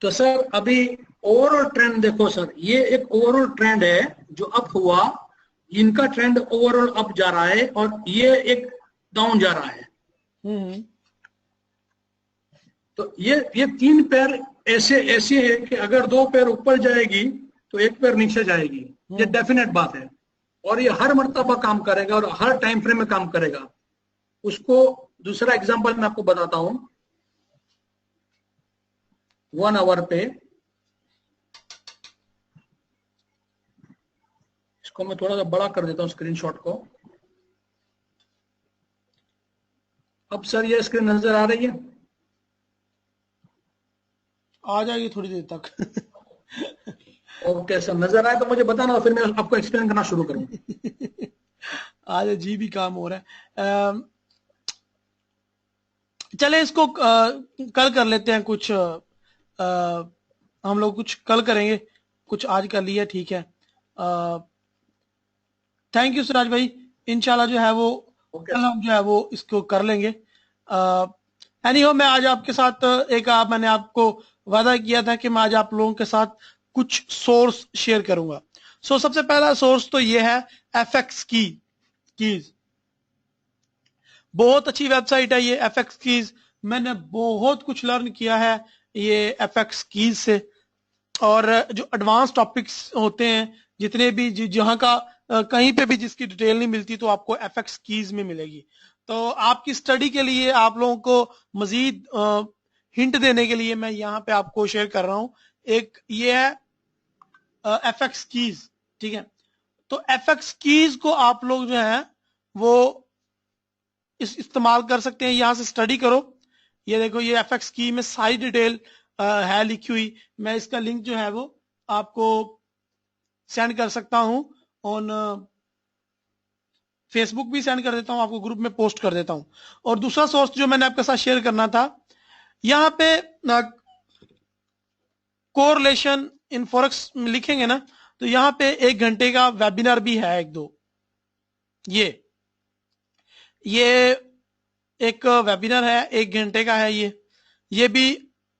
C: तो सर अभी ओवरऑल ट्रेंड देखो सर, ये एक ओवरऑल ट्रेंड है जो अप हुआ, इनका ट्रेंड ओवरऑल अप जा रहा है और ये एक डाउन जा रहा है। तो ये तीन पैर ऐसे है कि अगर दो पैर ऊपर जाएगी तो एक पैर नीचे जाएगी, ये डेफिनेट बात है। और ये हर मर्तबा काम करेगा और हर टाइम फ्रेम में काम करेगा। उसको दूसरा एग्जांपल मैं आपको बताता हूं। 1 आवर पे इसको मैं थोड़ा सा बड़ा कर देता हूं स्क्रीनशॉट को। अब सर ये स्क्रीन नजर आ रही है?
A: आ जाएगी थोड़ी देर तक।
C: ओके सर, नजर आए तो मुझे बताना, फिर मैं आपको एक्सप्लेन करना शुरू करूं।
A: आज जी भी काम हो रहा है। चले इसको कल कर लेते हैं कुछ। हम लोग कुछ कल करेंगे, कुछ आज कर लिया, ठीक है। थैंक यू सिराज भाई। इंशाल्लाह जो है वो कल हम जो है वो इसको कर लेंगे। एनीहो, मैं आज आपके साथ मैंने आपको वादा किया था कि मैं आज आप लोगों के साथ कुछ सोर्स शेयर करूंगा। सबसे पहला सोर्स तो ये है FX कीज। बहुत अच्छी वेबसाइट है ये FX कीज। मैंने बहुत कुछ लर्न किया है ये FX कीज से। और जो एडवांस टॉपिक्स होते हैं, जितने भी जहां का कहीं पे भी जिसकी डिटेल नहीं मिलती, तो आपको FX कीज में मिलेगी। तो आपकी स्टडी के लिए, आप लोगों को मजीद हिंट देने के लिए मैं यहाँ पे आपको शेयर कर रहा हूं। एक ये है FX कीज, ठीक है। तो FX कीज को आप लोग जो है वो इस्तेमाल कर सकते हैं। यहां से स्टडी करो। ये देखो, ये FX की में सारी डिटेल है लिखी हुई। मैं इसका लिंक जो है वो आपको सेंड कर सकता हूं, ऑन फेसबुक भी सेंड कर देता हूं, आपको ग्रुप में पोस्ट कर देता हूं। और दूसरा सोर्स जो मैंने आपके साथ शेयर करना था, यहां पे कोरिलेशन इन फॉरेक्स लिखेंगे ना, तो यहां पे 1 घंटे का वेबिनार भी है, एक दो। ये एक वेबिनार है, 1 घंटे का है। ये भी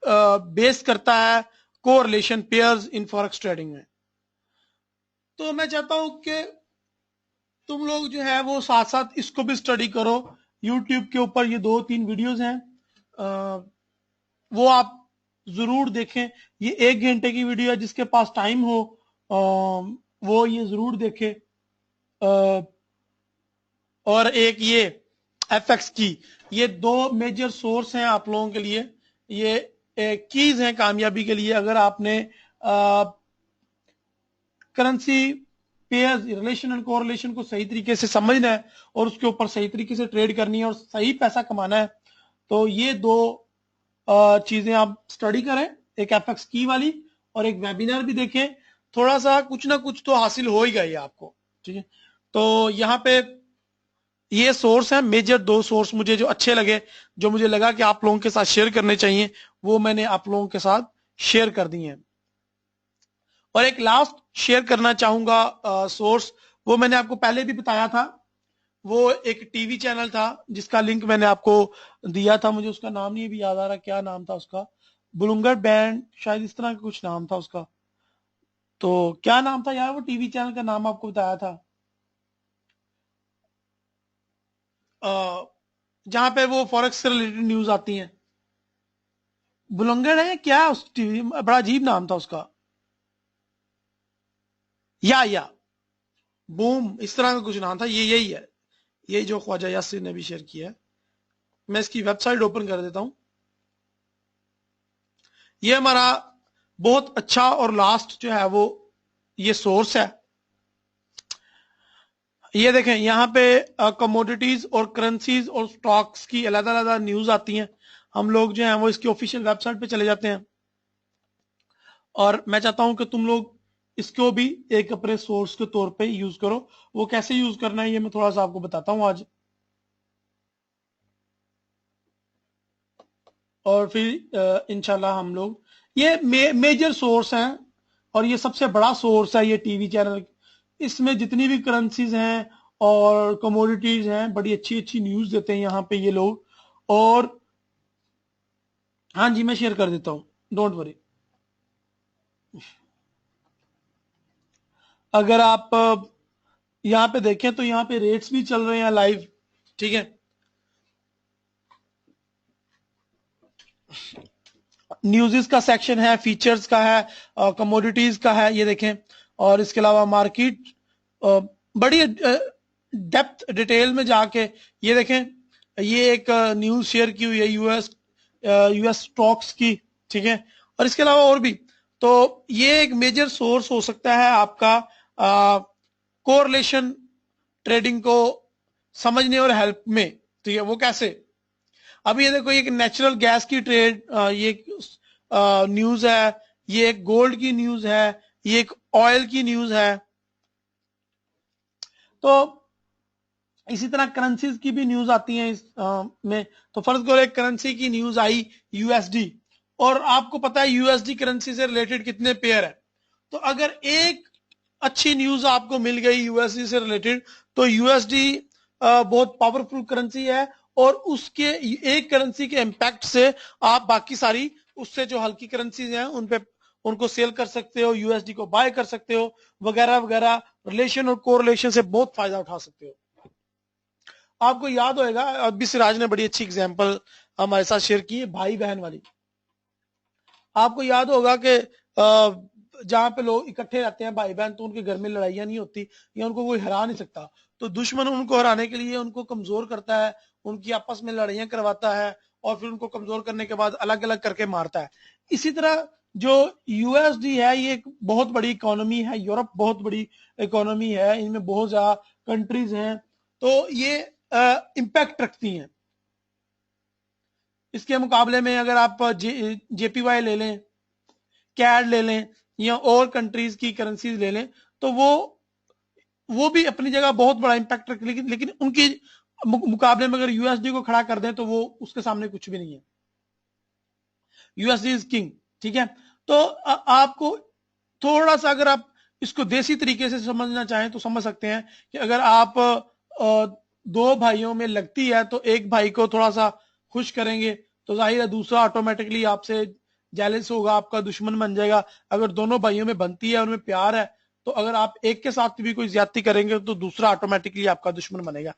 A: बेस करता है correlation pairs in forex trading में। तो मैं चाहता हूं कि तुम लोग जो है वो साथ साथ इसको भी स्टडी करो। यूट्यूब के ऊपर ये 2-3 वीडियोस हैं, वो आप जरूर देखें। ये 1 घंटे की वीडियो है, जिसके पास टाइम हो वो ये जरूर देखे। और एक ये एफएक्स की, ये 2 मेजर सोर्स हैं आप लोगों के लिए, ये कीज हैं कामयाबी के लिए। अगर आपने currency pairs relation and correlation को सही तरीके से समझना है और उसके ऊपर सही तरीके से ट्रेड करनी है और सही पैसा कमाना है, तो ये 2 चीजें आप स्टडी करें, एक एफएक्स की वाली और एक वेबिनार भी देखें। थोड़ा सा कुछ ना कुछ तो हासिल हो ही गई आपको, ठीक है। तो यहाँ पे ये सोर्स है मेजर, 2 सोर्स मुझे जो अच्छे लगे, जो मुझे लगा कि आप लोगों के साथ शेयर करने चाहिए, वो मैंने आप लोगों के साथ शेयर कर दिए हैं। और एक लास्ट शेयर करना चाहूंगा सोर्स, वो मैंने आपको पहले भी बताया था। वो एक टीवी चैनल था जिसका लिंक मैंने आपको दिया था, मुझे उसका नाम नहीं भी याद आ रहा, क्या नाम था उसका, बुलुंगर बैंड शायद, इस तरह का कुछ नाम था उसका। तो क्या नाम था यार वो टीवी चैनल का नाम आपको बताया था, जहां पे वो फॉरेक्स से रिलेटेड न्यूज आती हैं। बुलंगड़ है क्या उस टीवी, बड़ा अजीब नाम था उसका, या बूम, इस तरह का कुछ नाम था। ये यही है, यही जो ख्वाजा यासिर ने भी शेयर किया है। मैं इसकी वेबसाइट ओपन कर देता हूं। ये हमारा बहुत अच्छा और लास्ट जो है वो ये सोर्स है। ये देखें, यहाँ पे कमोडिटीज और करेंसीज और स्टॉक्स की अलग अलग न्यूज आती हैं। हम लोग जो हैं वो इसकी ऑफिशियल वेबसाइट पे चले जाते हैं, और मैं चाहता हूं कि तुम लोग इसको भी एक अपने सोर्स के तौर पे यूज करो। वो कैसे यूज करना है ये मैं थोड़ा सा आपको बताता हूं आज, और फिर इंशाल्लाह हम लोग ये मेजर सोर्स हैं, और ये सबसे बड़ा सोर्स है ये टीवी चैनल। इसमें जितनी भी करेंसीज हैं और कमोडिटीज हैं, बड़ी अच्छी अच्छी न्यूज देते हैं यहाँ पे ये लोग। और हाँ जी, मैं शेयर कर देता हूँ, डोंट वरी। अगर आप यहाँ पे देखें तो यहाँ पे रेट्स भी चल रहे हैं लाइव, ठीक है। न्यूज़ का सेक्शन है, फीचर्स का है, कमोडिटीज का है, ये देखें। और इसके अलावा मार्केट बड़ी डेप्थ डिटेल में जाके ये देखें। ये एक न्यूज शेयर की हुई है यूएस स्टॉक्स की, ठीक है। और इसके अलावा और भी, तो ये एक मेजर सोर्स हो सकता है आपका कोरिलेशन ट्रेडिंग को समझने और हेल्प में, ठीक है। वो कैसे, अभी ये देखो, एक नेचुरल गैस की ट्रेड, ये न्यूज है, ये एक गोल्ड की न्यूज है, ये एक ऑयल की न्यूज है। तो इसी तरह करेंसीज की भी न्यूज आती है इस में। तो फर्ज करो एक करेंसी की न्यूज आई यूएसडी, और आपको पता है यूएसडी करेंसी से रिलेटेड कितने पेयर है। तो अगर एक अच्छी न्यूज आपको मिल गई यूएसडी से रिलेटेड, तो यूएसडी बहुत पावरफुल करेंसी है, और उसके एक करेंसी के इम्पैक्ट से आप बाकी सारी उससे जो हल्की करेंसीज हैं उन पे उनको सेल कर सकते हो, यूएसडी को बाय कर सकते हो, वगैरह वगैरह। रिलेशन और कोरिलेशन से बहुत फायदा उठा सकते हो। आपको याद होगा, अभी सिराज ने बड़ी अच्छी एग्जांपल हमारे साथ शेयर की है, भाई बहन वाली। आपको याद होगा कि जहां पे लोग इकट्ठे रहते हैं भाई बहन, तो उनके घर में लड़ाइयां नहीं होती, या उनको कोई हरा नहीं सकता। तो दुश्मन उनको हराने के लिए उनको कमजोर करता है, उनकी आपस में लड़ाइयां करवाता है, और फिर उनको कमजोर करने के बाद अलग अलग करके मारता है। इसी तरह जो यूएसडी है, ये एक बहुत बड़ी इकोनॉमी है, यूरोप बहुत बड़ी इकोनॉमी है, इनमें बहुत ज्यादा कंट्रीज हैं, तो ये इम्पैक्ट रखती हैं। इसके मुकाबले में अगर आप जेपीवाई ले लें, कैड ले लें, या और कंट्रीज की करेंसीज ले लें, तो वो भी अपनी जगह बहुत बड़ा इंपैक्ट रख, लेकिन उनकी मुकाबले में अगर यूएसडी को खड़ा कर दें तो वो उसके सामने कुछ भी नहीं है। यूएसडी इज किंग, ठीक है। तो आपको थोड़ा सा अगर आप इसको देसी तरीके से समझना चाहें तो समझ सकते हैं कि अगर आप दो भाइयों में लगती है तो एक भाई को थोड़ा सा खुश करेंगे तो जाहिर है दूसरा ऑटोमेटिकली आपसे जेलस होगा, आपका दुश्मन बन जाएगा। अगर दोनों भाइयों में बनती है, उनमें प्यार है, तो अगर आप एक के साथ भी कोई ज्यादती करेंगे तो दूसरा ऑटोमेटिकली आपका दुश्मन बनेगा।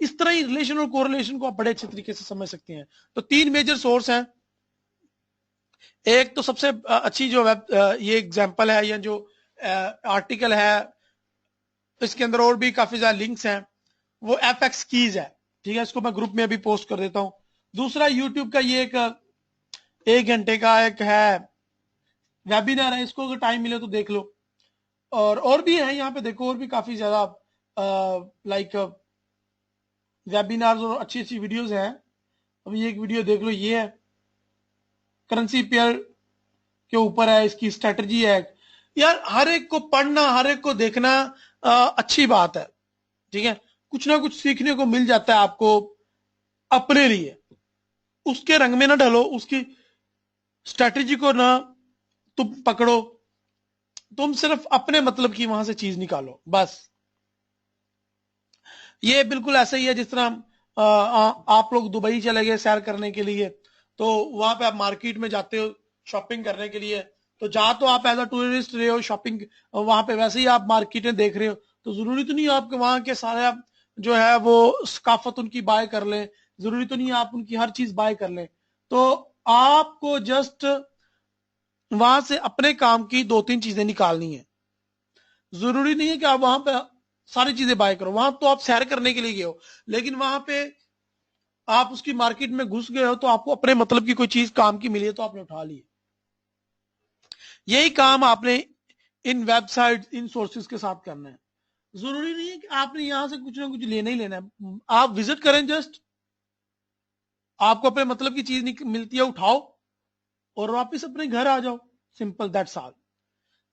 A: इस तरह ही रिलेशन और कोरिलेशन को आप बड़े अच्छे तरीके से समझ सकते हैं। तो 3 मेजर सोर्स हैं। एक तो सबसे अच्छी जो ये एग्जांपल है या जो आर्टिकल है, इसके अंदर और भी काफी ज्यादा लिंक्स हैं, वो एफएक्स कीज है, ठीक है। इसको मैं ग्रुप में अभी पोस्ट कर देता हूं। दूसरा यूट्यूब का ये एक घंटे का एक है वेबिनार है, इसको अगर टाइम मिले तो देख लो। और भी है यहाँ पे, देखो और भी काफी ज्यादा लाइक वेबिनार्स और अच्छी अच्छी वीडियोस हैं। अभी एक वीडियो देख लो, ये है करेंसी पेयर के ऊपर है, इसकी स्ट्रेटजी है। यार हर एक को पढ़ना, हर एक को देखना अच्छी बात है, ठीक है। कुछ ना कुछ सीखने को मिल जाता है आपको अपने लिए। उसके रंग में ना ढलो, उसकी स्ट्रेटजी को ना तुम पकड़ो, तुम सिर्फ अपने मतलब की वहां से चीज निकालो बस। ये बिल्कुल ऐसा ही है जिस तरह आप लोग दुबई चले गए सैर करने के लिए, तो वहां पे आप मार्केट में जाते हो शॉपिंग करने के लिए, तो जहां तो आप एज अ टूरिस्ट रहे हो शॉपिंग, वहां पे वैसे ही आप मार्केटें देख रहे हो, तो जरूरी तो नहीं आपके वहां के सारे जो है वो सकाफत उनकी बाय कर लें, जरूरी तो नहीं आप उनकी हर चीज बाय कर लें। तो आपको जस्ट वहां से अपने काम की 2-3 चीजें निकालनी है। जरूरी नहीं है कि आप वहां पे सारी चीजें बाय करो, वहां तो आप सैर करने के लिए गए हो, लेकिन वहां पे आप उसकी मार्केट में घुस गए हो तो आपको अपने मतलब की कोई चीज काम की मिली है तो आपने उठा ली। यही काम आपने इन वेबसाइट, इन सोर्सेज के साथ करना है। जरूरी नहीं है कि आपने यहां से कुछ ना कुछ लेना ही लेना है। आप विजिट करें, जस्ट आपको अपने मतलब की चीज मिलती है, उठाओ और वापिस अपने घर आ जाओ, सिंपल दैट्स ऑल,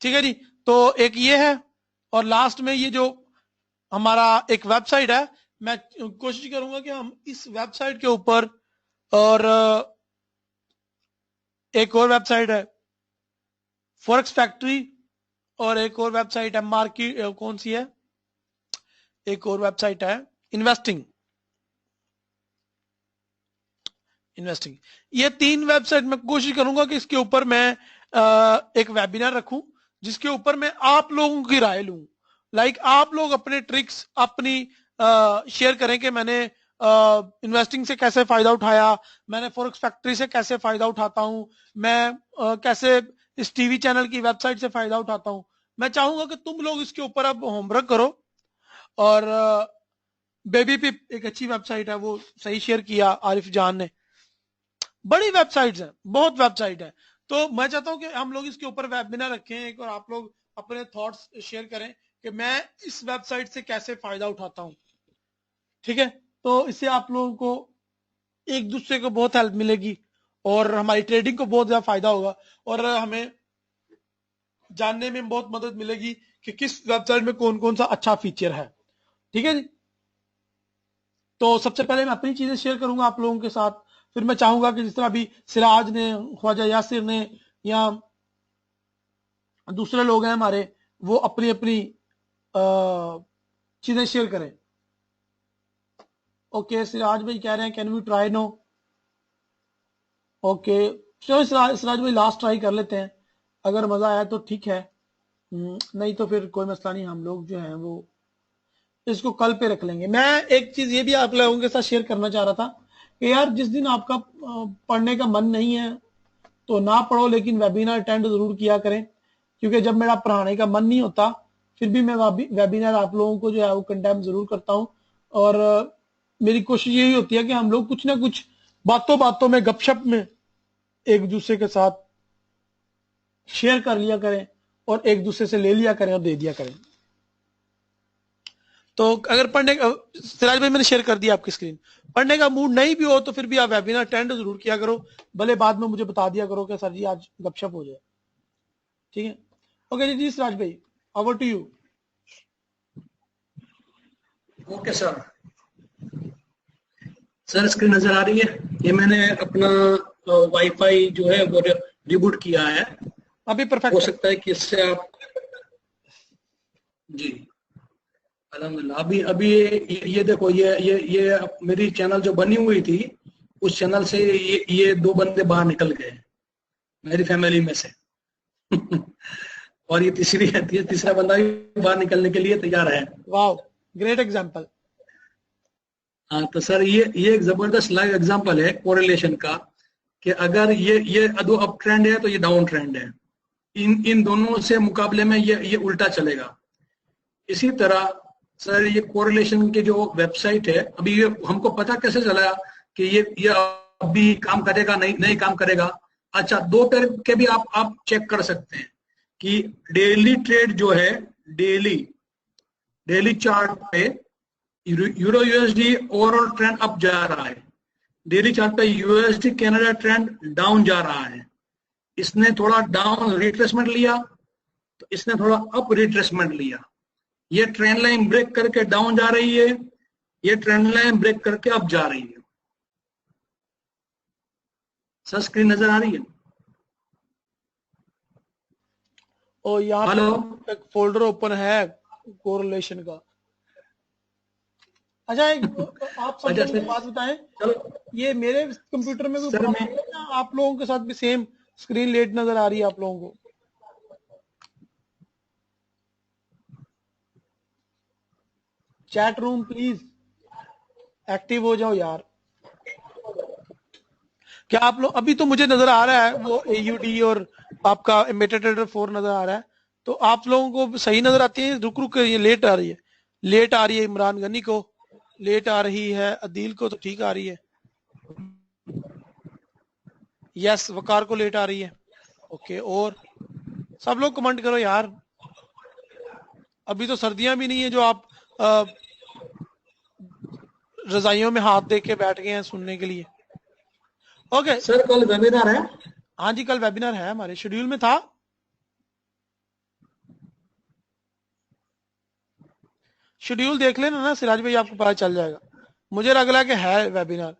A: ठीक है जी। तो एक ये है, और लास्ट में ये जो हमारा एक वेबसाइट है, मैं कोशिश करूंगा कि हम इस वेबसाइट के ऊपर, और एक और वेबसाइट है फॉरेक्स फैक्ट्री, और एक और वेबसाइट है मार्केट, कौन सी है, एक और वेबसाइट है इन्वेस्टिंग। ये 3 वेबसाइट मैं कोशिश करूंगा कि इसके ऊपर मैं एक वेबिनार रखूं जिसके ऊपर मैं आप लोगों की राय लूं। लाइक आप लोग अपने ट्रिक्स अपनी शेयर करें कि मैंने इन्वेस्टिंग से कैसे फायदा उठाया, मैंने फॉरेक्स फैक्ट्री से कैसे फायदा उठाता हूं, मैं कैसे इस टीवी चैनल की वेबसाइट से फायदा उठाता हूं। मैं चाहूंगा कि तुम लोग इसके ऊपर अब होमवर्क करो। और बेबी पिप एक अच्छी वेबसाइट है, वो सही शेयर किया आरिफ जान ने। बड़ी वेबसाइट्स हैं, बहुत वेबसाइट है। तो मैं चाहता हूं कि हम लोग इसके ऊपर वेबिनार रखें एक, और आप लोग अपने थॉट्स शेयर करें कि मैं इस वेबसाइट से कैसे फायदा उठाता हूं, ठीक है। तो इससे आप लोगों को एक दूसरे को बहुत हेल्प मिलेगी और हमारी ट्रेडिंग को बहुत ज्यादा फायदा होगा, और हमें जानने में बहुत मदद मिलेगी कि किस वेबसाइट में कौन कौन सा अच्छा फीचर है, ठीक है जी। तो सबसे पहले मैं अपनी चीजें शेयर करूंगा आप लोगों के साथ, फिर मैं चाहूंगा कि जिस तरह अभी सिराज ने, ख्वाजा यासिर ने, या दूसरे लोग हैं हमारे, वो अपनी अपनी चीजें शेयर करें। ओके, सिराज भाई कह रहे हैं can we try no. Okay चलो सिराज भाई लास्ट ट्राई कर लेते हैं, अगर मजा आया तो ठीक है, नहीं तो फिर कोई मसला नहीं, हम लोग जो है वो इसको कल पे रख लेंगे। मैं एक चीज ये भी आप लोगों के साथ शेयर करना चाह रहा था कि यार जिस दिन आपका पढ़ने का मन नहीं है तो ना पढ़ो, लेकिन वेबिनार अटेंड जरूर किया करें, क्योंकि जब मेरा पढ़ाने का मन नहीं होता फिर भी मैं वेबिनार आप लोगों को जो है वो कंडेम जरूर करता हूं। और मेरी कोशिश यही होती है कि हम लोग कुछ ना कुछ बातों बातों में, गपशप में एक दूसरे के साथ शेयर कर लिया करें और एक दूसरे से ले लिया करें और दे दिया करें। तो अगर पढ़ने का, सिराज भाई मैंने शेयर कर दिया आपकी स्क्रीन, पढ़ने का मूड नहीं भी हो तो फिर भी आप वेबिनार अटेंड जरूर किया करो, भले बाद में मुझे बता दिया करो कि सर जी आज गपशप हो जाए। ठीक है, ओके जी सिराज भाई, over to you.
C: Okay sir. Sir screen नजर आ रही है? ये मैंने अपना वाईफाई जो है वो रिबूट किया है।
A: अभी
C: हो
A: परफेक्ट है।
C: सकता है कि इससे आप, जी अल्हम्दुलिल्लाह। अभी अभी ये देखो, ये मेरी चैनल जो बनी हुई थी, उस चैनल से ये दो बंदे बाहर निकल गए मेरी फैमिली में से। और ये तीसरा बंदा भी बाहर निकलने के लिए तैयार है।
A: वाह, ग्रेट एग्जांपल।
C: हाँ तो सर ये एक जबरदस्त लाइव एग्जांपल है कोरिलेशन का, कि अगर ये दो अप ट्रेंड है तो ये डाउन ट्रेंड है। इन दोनों से मुकाबले में ये उल्टा चलेगा। इसी तरह सर ये कोरिलेशन के जो वेबसाइट है, अभी ये हमको पता कैसे चला कि ये अभी काम करेगा नहीं नहीं काम करेगा? अच्छा, दो पैर के भी आप चेक कर सकते हैं कि डेली ट्रेड जो है, डेली चार्ट पे euro USD overall trend up जा रहा है। डेली चार्ट पे यूएसडी कनाडा ट्रेंड डाउन जा रहा है। इसने थोड़ा डाउन रिट्रेसमेंट लिया, तो इसने थोड़ा अप रिट्रेसमेंट लिया। ये ट्रेंड लाइन ब्रेक करके डाउन जा रही है, ये ट्रेंड लाइन ब्रेक करके अप जा रही है। सर स्क्रीन नजर आ रही है?
A: और यहाँ
C: हेलो,
A: पे एक फोल्डर ओपन है कोरिलेशन का। अच्छा, एक आप सब
C: अच्छा
A: लोग मुझे
C: सर,
A: बात बताएं,
C: चलो
A: ये मेरे कंप्यूटर में कोई
C: सर मैं,
A: प्रॉब्लम है या आप लोगों के साथ भी सेम स्क्रीन लेट नजर आ रही है आप लोगों को? चैट रूम प्लीज एक्टिव हो जाओ यार। क्या आप लोग, अभी तो मुझे नजर आ रहा है वो AUD और आपका मेटाट्रेडर 4 नजर आ रहा है, तो आप लोगों को सही नजर आती है? रुक रुक के ये लेट आ रही है, लेट आ रही है। इमरान गनी को लेट आ रही है, अदील को तो ठीक आ रही है, यस वकार को लेट आ रही है। ओके, और सब लोग कमेंट करो यार। अभी तो सर्दियां भी नहीं है जो आप रजाइयों में हाथ दे के बैठ गए हैं सुनने के लिए। ओके,
C: सर कल वेबिनार है?
A: हाँ जी, कल वेबिनार है, हमारे शेड्यूल में था। शेड्यूल देख लेना ना सिराज भाई, आपको पता चल जाएगा। मुझे लग रहा है कि है वेबिनार,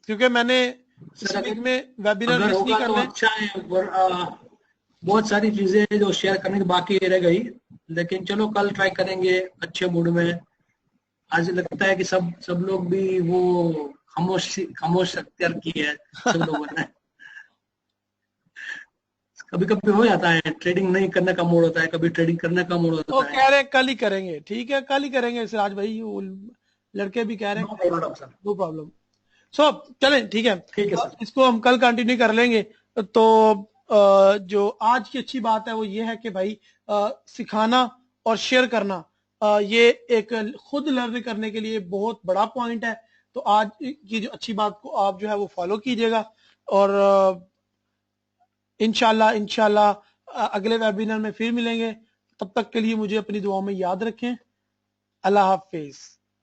A: क्योंकि मैंने इस
C: सर
A: वीक में वेबिनार
C: अगर
A: मिस नहीं
C: होगा तो
A: करने।
C: अच्छा है, बहुत सारी चीजें जो शेयर करने की बाकी रह गई, लेकिन चलो कल ट्राई करेंगे अच्छे मूड में। आज लगता है कि सब लोग भी वो खामोश अख्तियार की है सब लोगों ने। कभी कभी हो जाता है, ट्रेडिंग नहीं करने का मूड होता है, कभी ट्रेडिंग करने का मूड
A: वो
C: होता है।
A: कह रहे हैं कल ही करेंगे, ठीक है कल ही करेंगे सिराज भाई, वो लड़के भी कह रहे
C: नो
A: हैं,
C: problem sir.
A: No problem. So चलें, ठीक है,
C: ठीक है सर।
A: इसको हम कल कंटिन्यू कर लेंगे। तो जो आज की अच्छी बात है वो ये है कि भाई सिखाना और शेयर करना, ये एक खुद लर्न करने के लिए बहुत बड़ा पॉइंट है। तो आज की जो अच्छी बात को आप जो है वो फॉलो कीजिएगा, और इंशाल्लाह इंशाल्लाह अगले वेबिनार में फिर मिलेंगे। तब तक के लिए मुझे अपनी दुआओं में याद रखें। अल्लाह हाफिज।